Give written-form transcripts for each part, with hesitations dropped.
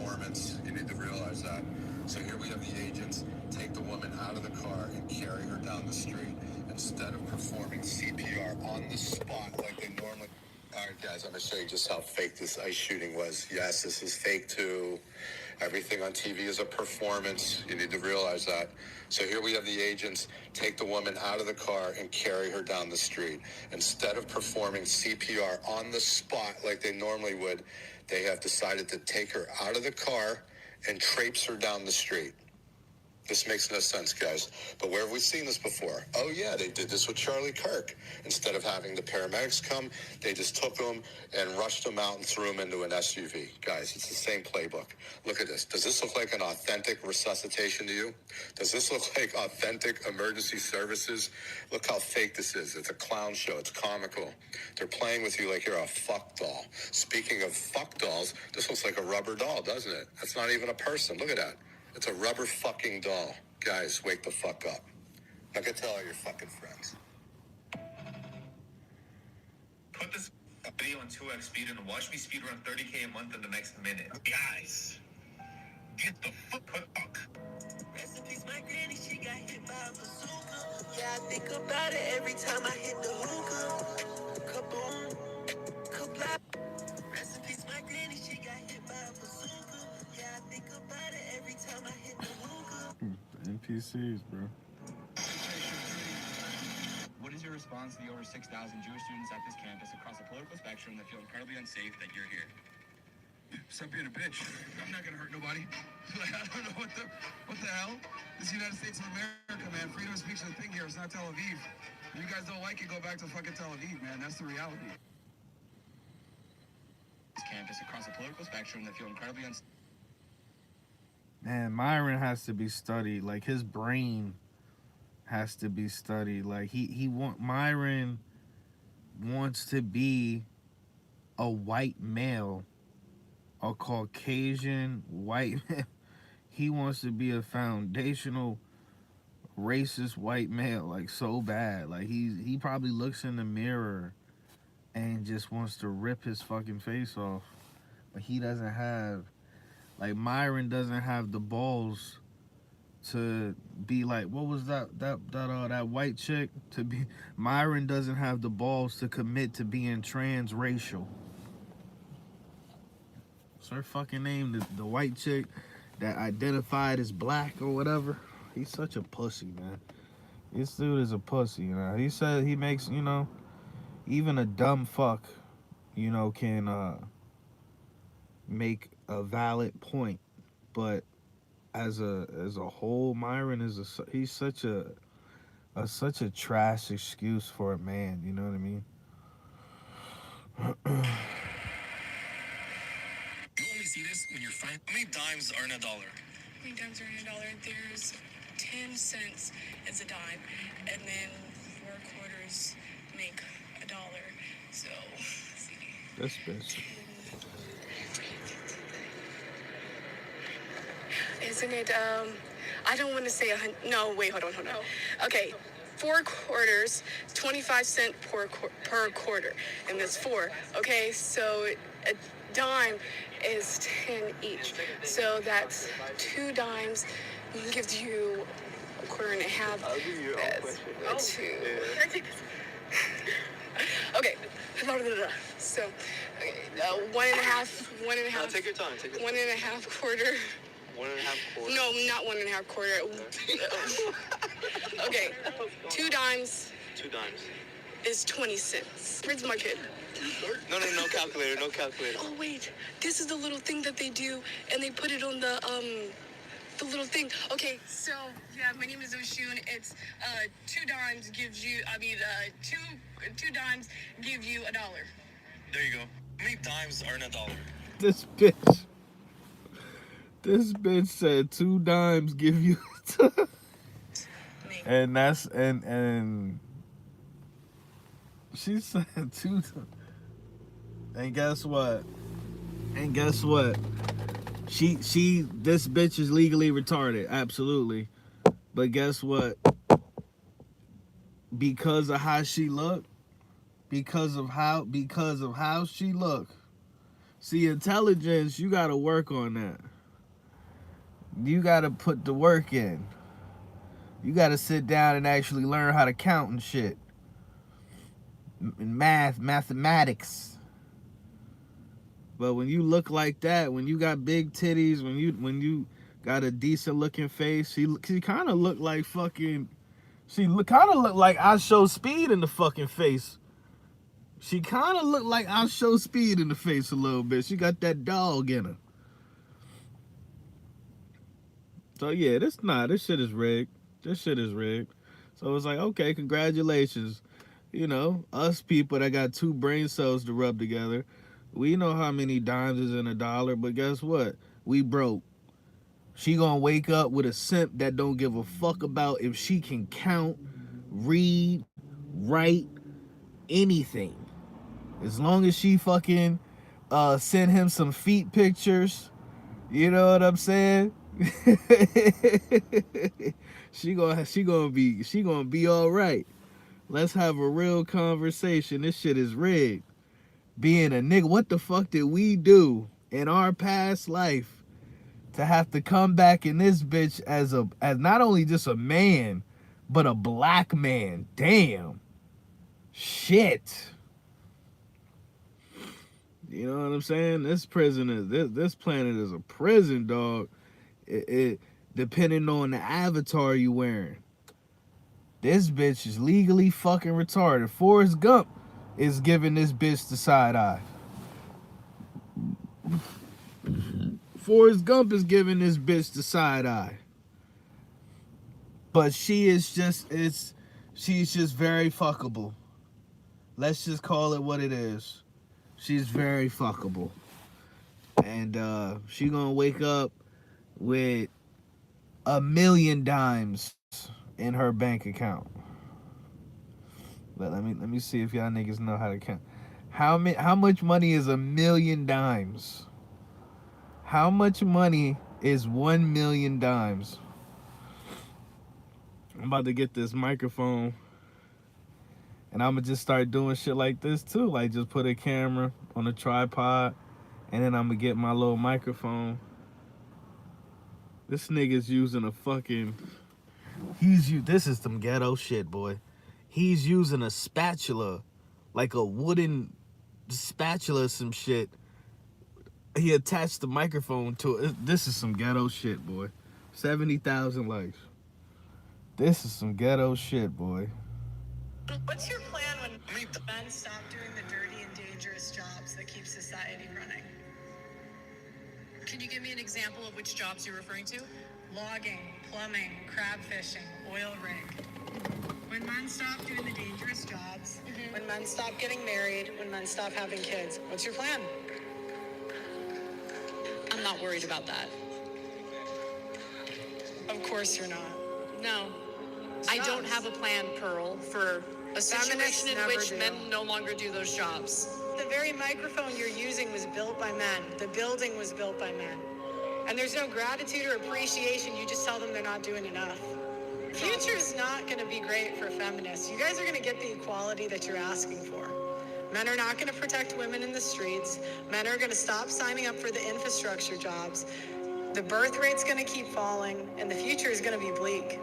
performance. You need to realize that. So here we have the agents take the woman out of the car and carry her down the street instead of performing CPR on the spot like they normally. All right, guys, I'm going to show you just how fake this ICE shooting was. Yes, this is fake too. Everything on TV is a performance. You need to realize that. So here we have the agents take the woman out of the car and carry her down the street. Instead of performing CPR on the spot like they normally would, they have decided to take her out of the car and traipse her down the street. This makes no sense, guys. But where have we seen this before? Oh, yeah, they did this with Charlie Kirk. Instead of having the paramedics come, they just took him and rushed him out and threw him into an SUV. Guys, it's the same playbook. Look at this. Does this look like an authentic resuscitation to you? Does this look like authentic emergency services? Look how fake this is. It's a clown show. It's comical. They're playing with you like you're a fuck doll. Speaking of fuck dolls, this looks like a rubber doll, doesn't it? That's not even a person. Look at that. It's a rubber fucking doll. Guys, wake the fuck up. I can tell all your fucking friends. Put this video on 2x speed and watch me speed run 30K a month in the next minute. Guys, get the fuck. Recipes, my granny, she got hit by a bazooka. Yeah, I think about it every time I hit the hookah. Kaboom, kabla. Recipes, my granny, she got hit by a bazooka. Yeah, I think about it every time I hit the hookah. Npcs, bro. What is your response to the over 6,000 Jewish students at this campus across the political spectrum that feel incredibly unsafe that you're here? Stop being a bitch. I'm not gonna hurt nobody. Like, I don't know what the hell? This is the United States of America, man. Freedom of speech is a thing here. It's not Tel Aviv. If you guys don't like it, go back to fucking Tel Aviv, man. That's the reality. This campus across the political spectrum that feel incredibly unsafe. Man, Myron has to be studied. Like, his brain has to be studied. Like, Myron wants to be a white male, a Caucasian white man. He wants to be a foundational racist white male, like, so bad. Like, he probably looks in the mirror and just wants to rip his fucking face off. But he doesn't have, like, Myron doesn't have the balls to be like, what was that white chick to be? Myron doesn't have the balls to commit to being transracial. What's her fucking name? The white chick that identified as black or whatever. He's such a pussy, man. This dude is a pussy, you know. He said he makes, you know, even a dumb fuck, you know, can make a valid point. But as a whole, Myron is he's such a trash excuse for a man, you know what I mean? You only see this when you're fine. How many dimes are in $1? How many dimes are in $1? There's 10 cents is a dime, and then 4 quarters make $1. So, let's see. This bitch. Isn't it, I don't want to say no, wait, hold on. Okay, 4 quarters, 25 cents per quarter, and that's 4. Okay, so a dime is 10 each. So that's 2 dimes gives you a quarter and a half. I'll give you a question. 2. Can I take this? Okay. So, one and a half. No, take your time. 1.5 quarter. 1.5 quarter. No, not 1.5 quarter. Okay, 2 dimes. 2 dimes. Is 20 cents. Where's my kid? No calculator. No calculator. Oh wait, this is the little thing that they do, and they put it on the little thing. Okay, so yeah, my name is Oshun. It's 2 dimes gives you. Two dimes give you $1. There you go. How many dimes are in $1? This bitch said 2 dimes give you and that's and she said 2 dimes. And guess what? This bitch is legally retarded, absolutely. But guess what? Because of how she looked, because of how she looked. See, intelligence, you gotta work on that. You gotta put the work in. You gotta sit down and actually learn how to count and shit. Mathematics. But when you look like that, when you got big titties, when you got a decent looking face, she kind of look like fucking. She kind of look like I Show Speed in the fucking face. She kind of look like I Show Speed in the face a little bit. She got that dog in her. So yeah, this shit is rigged. This shit is rigged. So it's like, okay, congratulations. You know, us people that got two brain cells to rub together, we know how many dimes is in a dollar, but guess what? We broke. She gonna wake up with a simp that don't give a fuck about if she can count, read, write, anything. As long as she fucking send him some feet pictures, you know what I'm saying? she gonna be all right. Let's have a real conversation. This shit is rigged. Being a nigga, what the fuck did we do in our past life to have to come back in this bitch as not only just a man, but a black man? Damn. Shit. You know what I'm saying? This planet is a prison, dog. It depending on the avatar you wearing. This bitch is legally fucking retarded. Forrest Gump is giving this bitch the side eye. Forrest Gump is giving this bitch the side eye. But she's just very fuckable. Let's just call it what it is. She's very fuckable. And she gonna wake up with $1 million dimes in her bank account. But let me see if y'all niggas know how to count. How much money is $1 million dimes? How much money is 1 million dimes? I'm about to get this microphone and I'm gonna just start doing shit like this too. Like just put a camera on a tripod and then I'm gonna get my little microphone. This nigga's using a fucking... This is some ghetto shit, boy. He's using a spatula, like a wooden spatula or some shit. He attached the microphone to it. This is some ghetto shit, boy. 70,000 likes. This is some ghetto shit, boy. What's your plan when men stop doing the dirty and dangerous jobs that keep society running? Can you give me an example of which jobs you're referring to? Logging, plumbing, crab fishing, oil rig. When men stop doing the dangerous jobs, when men stop getting married, when men stop having kids, what's your plan? I'm not worried about that. Of course you're not. No. I don't have a plan, Pearl, for a situation in which men no longer do those jobs. The very microphone you're using was built by men. The building was built by men. And there's no gratitude or appreciation. You just tell them they're not doing enough. The future's not going to be great for feminists. You guys are going to get the equality that you're asking for. Men are not going to protect women in the streets. Men are going to stop signing up for the infrastructure jobs. The birth rate's going to keep falling, and the future is going to be bleak.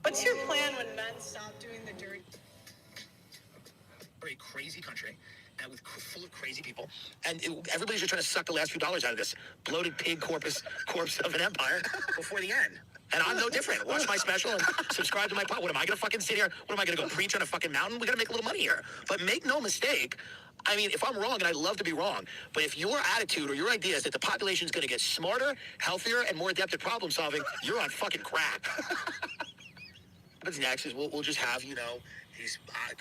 What's your plan when men stop doing the dirty? We're a crazy country, and full of crazy people, and everybody's just trying to suck the last few dollars out of this bloated pig corpse of an empire before the end. And I'm no different. Watch my special and subscribe to my pod. What am I gonna fucking sit here? What am I gonna go preach on a fucking mountain? We gotta make a little money here. But make no mistake, I mean, if I'm wrong, and I'd love to be wrong, but if your attitude or your idea is that the population is gonna get smarter, healthier, and more adept at problem solving, you're on fucking crack. What's next is we'll just have, these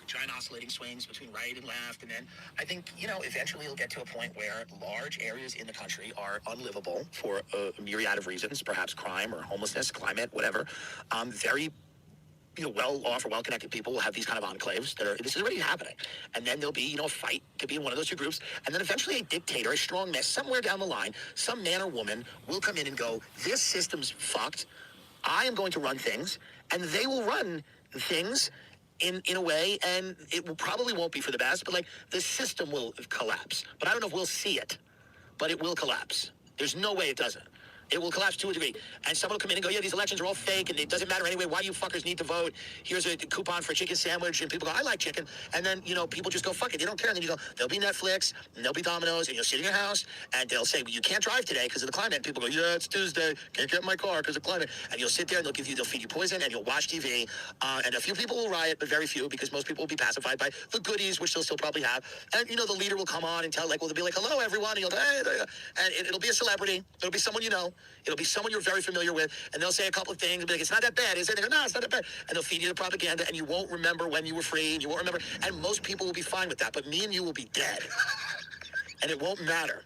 giant oscillating swings between right and left. And then I think, eventually it'll get to a point where large areas in the country are unlivable for a myriad of reasons, perhaps crime or homelessness, climate, whatever. Very well-off or well-connected people will have these kind of enclaves this is already happening. And then there'll be, a fight, could be in one of those two groups. And then eventually a dictator, a strong man, somewhere down the line, some man or woman will come in and go, this system's fucked. I am going to run things. And they will run things in a way, and probably won't be for the best, but the system will collapse. But I don't know if we'll see it, but it will collapse. There's no way it doesn't. It will collapse to a degree. And someone will come in and go, yeah, these elections are all fake and it doesn't matter anyway. Why do you fuckers need to vote? Here's a coupon for a chicken sandwich. And people go, I like chicken. And then, people just go, fuck it. They don't care. And then you go, there'll be Netflix, and there'll be Domino's, and you'll sit in your house and they'll say, well, you can't drive today because of the climate. And people go, yeah, it's Tuesday. Can't get in my car because of climate. And you'll sit there and they'll feed you poison and you'll watch TV. And a few people will riot, but very few because most people will be pacified by the goodies, which they'll still probably have. And, the leader will come on and tell, they'll be like, hello, everyone. And you'll go, hey, and it'll be a celebrity. It'll be someone you know. It'll be someone you're very familiar with, and they'll say a couple of things and be like, it's not that bad, is it? And they go, no, it's not that bad. And they'll feed you the propaganda, and you won't remember when you were free, and you won't remember. And most people will be fine with that, but me and you will be dead. And it won't matter.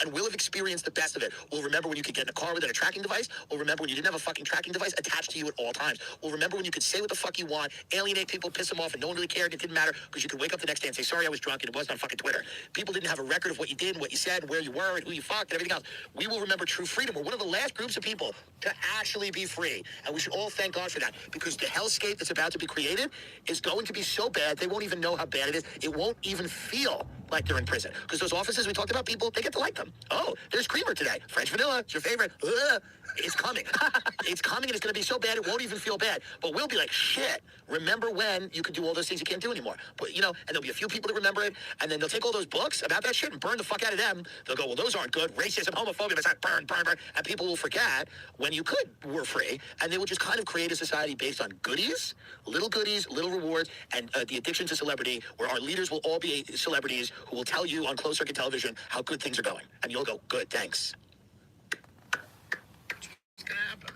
And we'll have experienced the best of it. We'll remember when you could get in a car without a tracking device. We'll remember when you didn't have a fucking tracking device attached to you at all times. We'll remember when you could say what the fuck you want, alienate people, piss them off, and no one really cared. It didn't matter because you could wake up the next day and say, sorry, I was drunk, and it wasn't on fucking Twitter. People didn't have a record of what you did and what you said and where you were and who you fucked and everything else. We will remember true freedom. We're one of the last groups of people to actually be free. And we should all thank God for that because the hellscape that's about to be created is going to be so bad, they won't even know how bad it is. It won't even feel like they're in prison. Because those offices we talked about, people, they get to like them. Oh, there's creamer today. French vanilla, it's your favorite. It's coming. It's coming and it's going to be so bad it won't even feel bad. But we'll be like, shit, remember when you could do all those things you can't do anymore. But, and there'll be a few people that remember it, and then they'll take all those books about that shit and burn the fuck out of them. They'll go, well, those aren't good. Racism, homophobia, it's like burn. And people will forget when you were free, and they will just kind of create a society based on goodies, little rewards, and the addiction to celebrity, where our leaders will all be celebrities who will tell you on closed circuit television how good things are going. And you'll go, good, thanks. It's gonna happen.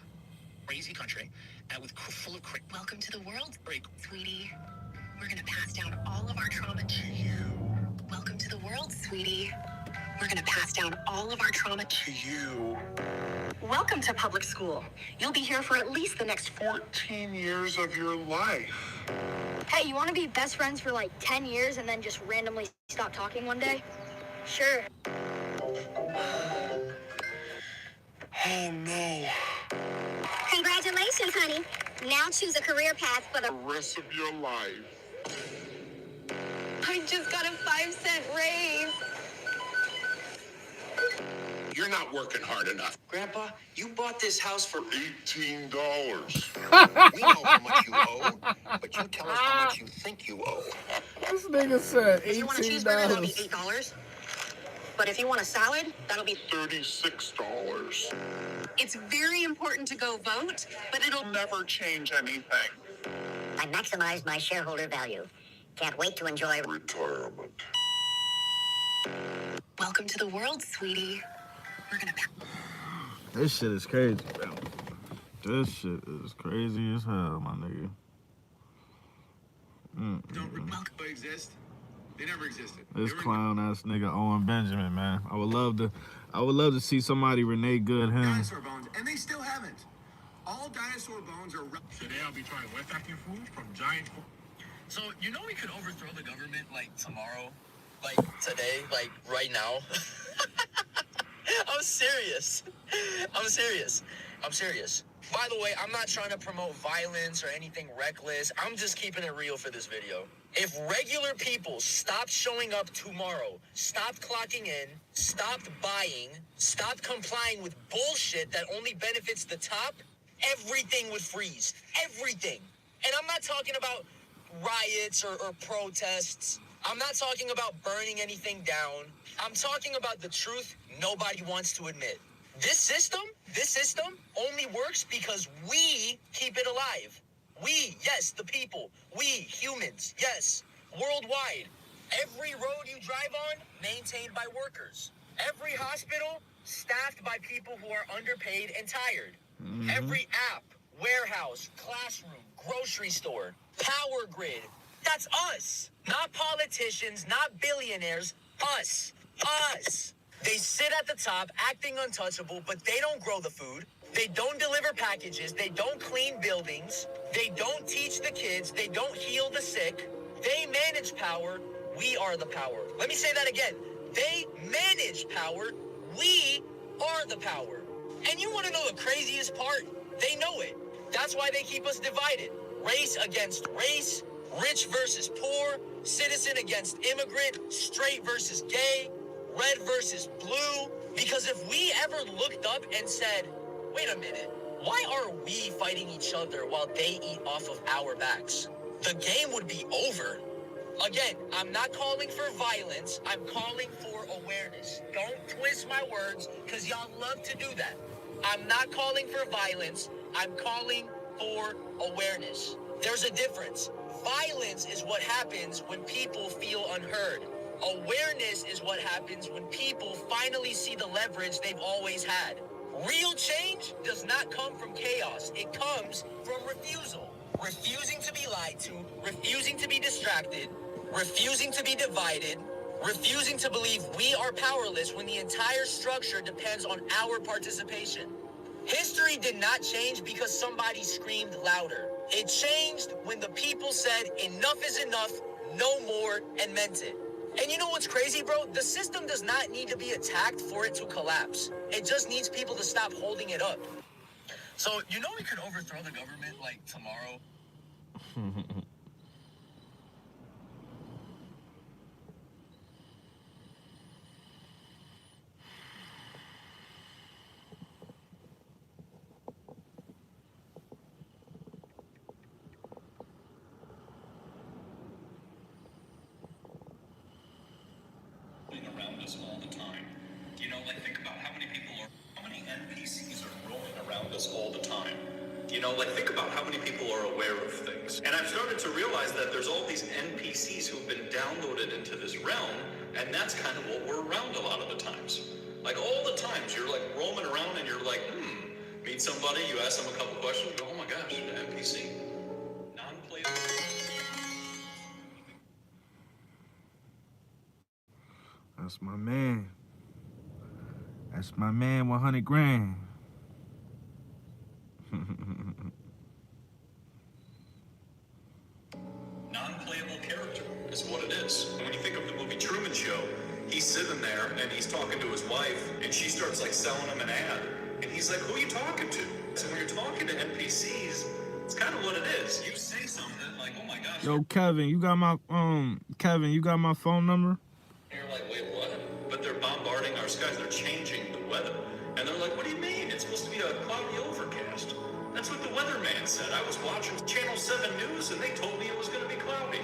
Crazy country, and full of crazy. Welcome to the world, sweetie. We're gonna pass down all of our trauma to you. Welcome to the world, sweetie. We're gonna pass down all of our trauma to you. Welcome to public school. You'll be here for at least the next 14 years of your life. Hey, you want to be best friends for like 10 years and then just randomly stop talking one day? Sure. Oh no. Congratulations, honey. Now choose a career path for the Rest of your life. I just got a 5-cent raise. You're not working hard enough. Grandpa, you bought this house for $18. We know how much you owe, but you tell us how much you think you owe. This nigga said If you want a cheeseburger, that'll be $18. $8. But if you want a salad, that'll be $36. It's very important to go vote, but it'll never change anything. I maximized my shareholder value. Can't wait to enjoy Retirement. Welcome to the world, sweetie. We're gonna. This shit is crazy, bro. This shit is crazy as hell, my nigga. Don't exist. They never existed. This clown ass nigga Owen Benjamin, man. I would love to see somebody Renee Good him. Dinosaur bones, and they still haven't. All dinosaur bones are. Today I'll be trying West African food from giant. So, we could overthrow the government, tomorrow? Today? Right now? I'm serious. By the way, I'm not trying to promote violence or anything reckless. I'm just keeping it real for this video. If regular people stopped showing up tomorrow, stopped clocking in, stopped buying, stopped complying with bullshit that only benefits the top, everything would freeze. Everything. And I'm not talking about riots or protests. I'm not talking about burning anything down. I'm talking about the truth nobody wants to admit. This system only works because we keep it alive. We, yes, the people. We, humans, yes, worldwide. Every road you drive on, maintained by workers. Every hospital, staffed by people who are underpaid and tired. Mm-hmm. Every app, warehouse, classroom, grocery store, power grid. That's us. Not politicians, not billionaires. Us. They sit at the top, acting untouchable, but they don't grow the food. They don't deliver packages. They don't clean buildings. They don't teach the kids. They don't heal the sick. They manage power. We are the power. Let me say that again. They manage power. We are the power. And you want to know the craziest part? They know it. That's why they keep us divided. Race against race, rich versus poor, citizen against immigrant, straight versus gay, red versus blue, Because if we ever looked up and said, wait a minute, why are we fighting each other while they eat off of our backs? The game would be over. Again, I'm not calling for violence. I'm calling for awareness. Don't twist my words, because y'all love to do that. I'm not calling for violence. I'm calling for awareness. There's a difference. Violence is what happens when people feel unheard. Awareness is what happens when people finally see the leverage they've always had. Real change does not come from chaos. It comes from refusal. Refusing to be lied to, refusing to be distracted, refusing to be divided, refusing to believe we are powerless when the entire structure depends on our participation. History did not change because somebody screamed louder. It changed when the people said enough is enough, no more, and meant it. And you know what's crazy, bro? The system does not need to be attacked for it to collapse. It just needs people to stop holding it up. So, you know we could overthrow the government, like, tomorrow? Around us all the time. You know, like, think about how many NPCs are roaming around us all the time. You know, like, think about how many people are aware of things. And I've started to realize that there's all these NPCs who've been downloaded into this realm, and that's kind of what we're around a lot of the times. Like, all the times, you're, like, roaming around and you're like, meet somebody, you ask them a couple questions, you go, oh my gosh, an NPC. Non-playable. That's my man. That's my man, 100 grand. Non-playable character is what it is. When you think of the movie Truman Show, he's sitting there and he's talking to his wife and she starts like selling him an ad. And he's like, who are you talking to? So when you're talking to NPCs, it's kind of what it is. You say something like, oh my gosh. Yo, Kevin, you got my phone number? And you're like, wait, what? But they're bombarding our skies. They're changing the weather. And they're like, what do you mean? It's supposed to be a cloudy overcast. That's what the weatherman said. I was watching Channel 7 News and they told me it was going to be cloudy.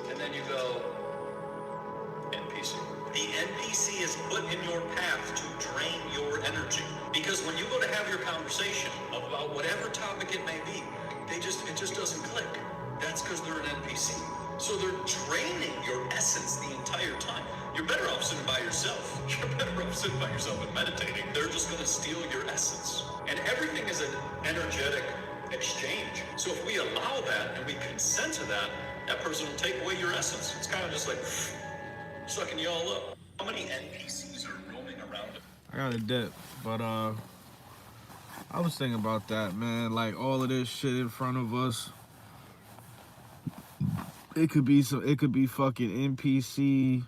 And then you go, NPC. The NPC is put in your path to drain your energy. Because when you go to have your conversation about whatever topic it may be, it just doesn't click. That's because they're an NPC. So they're draining your essence the entire time. You're better off sitting by yourself. You're better off sitting by yourself and meditating. They're just going to steal your essence. And everything is an energetic exchange. So if we allow that and we consent to that, that person will take away your essence. It's kind of just like sucking you all up. How many NPCs are roaming around? I got a dip, but I was thinking about that, man. Like all of this shit in front of us. It could be fucking NPC,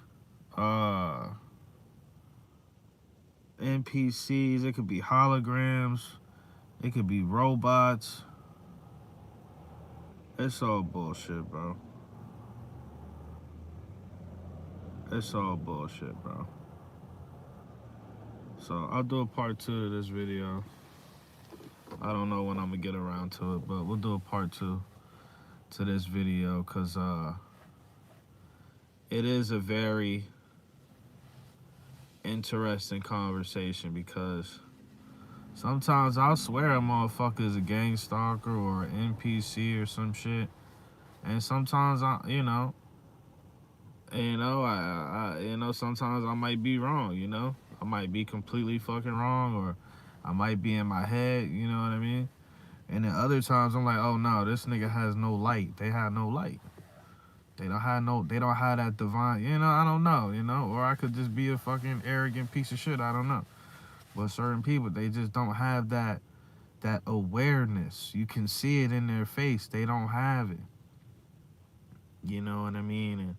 NPCs. It could be holograms. It could be robots. It's all bullshit, bro. It's all bullshit, bro. So I'll do a part 2 of this video. I don't know when I'm gonna get around to it, but we'll do a part 2 to this video, because it is a very interesting conversation, because sometimes I'll swear a motherfucker is a gang stalker or an NPC or some shit, and sometimes I sometimes I might be wrong, I might be completely fucking wrong, or I might be in my head, you know what I mean? And then other times I'm like, oh no, this nigga has no light. They have no light. They don't have that divine, I don't know, or I could just be a fucking arrogant piece of shit, I don't know. But certain people, they just don't have that awareness. You can see it in their face. They don't have it. You know what I mean? And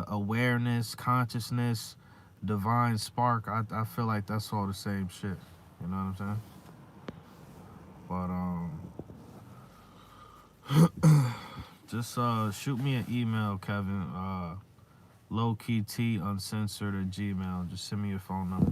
awareness, consciousness, divine spark, I feel like that's all the same shit. You know what I'm saying? But just shoot me an email, Kevin. lowkeytuncensored@gmail.com. Just send me your phone number.